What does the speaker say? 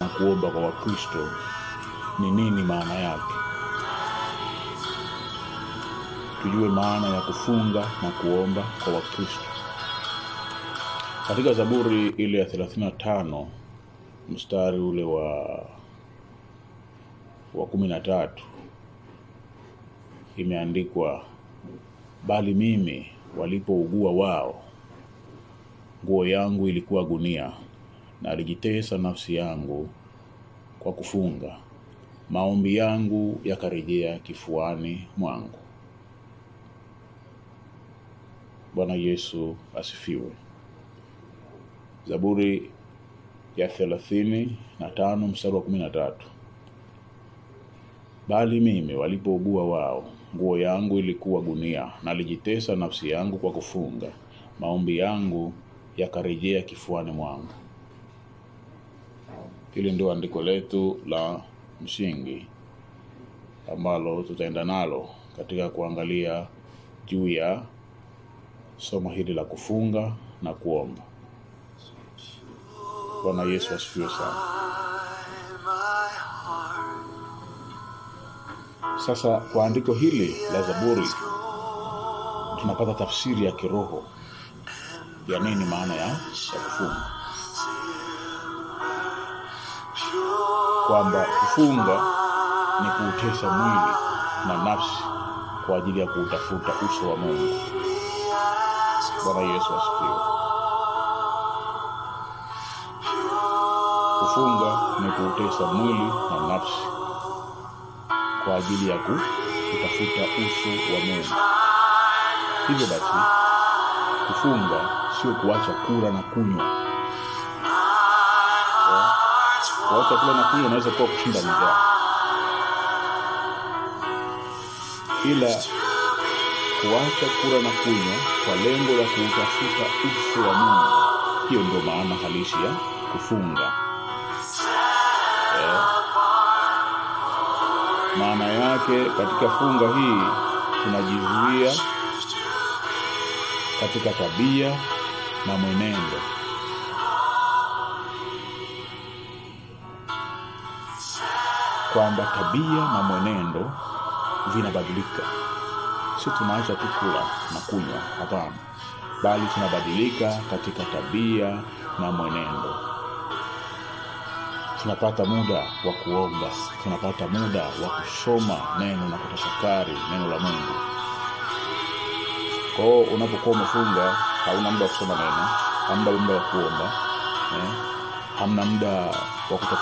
na kuomba kwa Wakristo ni nini maana yake. Tujue maana ya kufunga na kuomba kwa Wakristo. Katika Zaburi ile ya 35 mstari ule wa 13 imeandikwa, bali mimi walipougua wao, nguo yangu ilikuwa gunia, na alijitesa nafsi yangu kwa kufunga, maombi yangu yakarejea kifuani mwangu. Bwana Yesu asifiwe. Zaburi ya 35 mstari wa 13, bali mimi walipougua wao, nguo yangu ilikuwa gunia, na alijitesa nafsi yangu kwa kufunga, maombi yangu yakarejea kifuani mwangu. Hili ndio andiko letu la msingi ambalo tutaenda nalo katika kuangalia juu ya somo hili la kufunga na kuomba. Bwana Yesu asifiwe sana. Sasa kwa andiko hili la Zaburi tunapata tafsiri ya kiroho ya nini maana ya kufunga. Kwamba kufunga ni kuutesa mwili na nafsi kwa ajili ya kutafuta uso wa Mungu. Bwana Yesu asifiwe. Kufunga ni kuutesa mwili na nafsi kwa ajili ya kutafuta uso wa Mungu. Hivyo basi, kufunga sio kuacha kula na kunywa. Kuacha kula na kunywa inaweza kuwa kushinda njaa, ila kuacha kula na kunywa kwa lengo la kutafuta uso wa Mungu, hiyo ndio maana halisi ya kufunga. Maana yake katika funga hii tunajizuia katika tabia na mwenendo. Kwamba tabia na mwenendo vinabadilika. Sio tunaacha tu kula na kunywa, hapana, bali tunabadilika katika tabia na mwenendo. Tunapata muda wa kuomba, tunapata muda wa kusoma neno na kutafakari neno la Mungu. Kwa hiyo unapokuwa umefunga, hauna muda wa kusoma neno, hamna muda wa kuomba, hamna muda wa kutafakari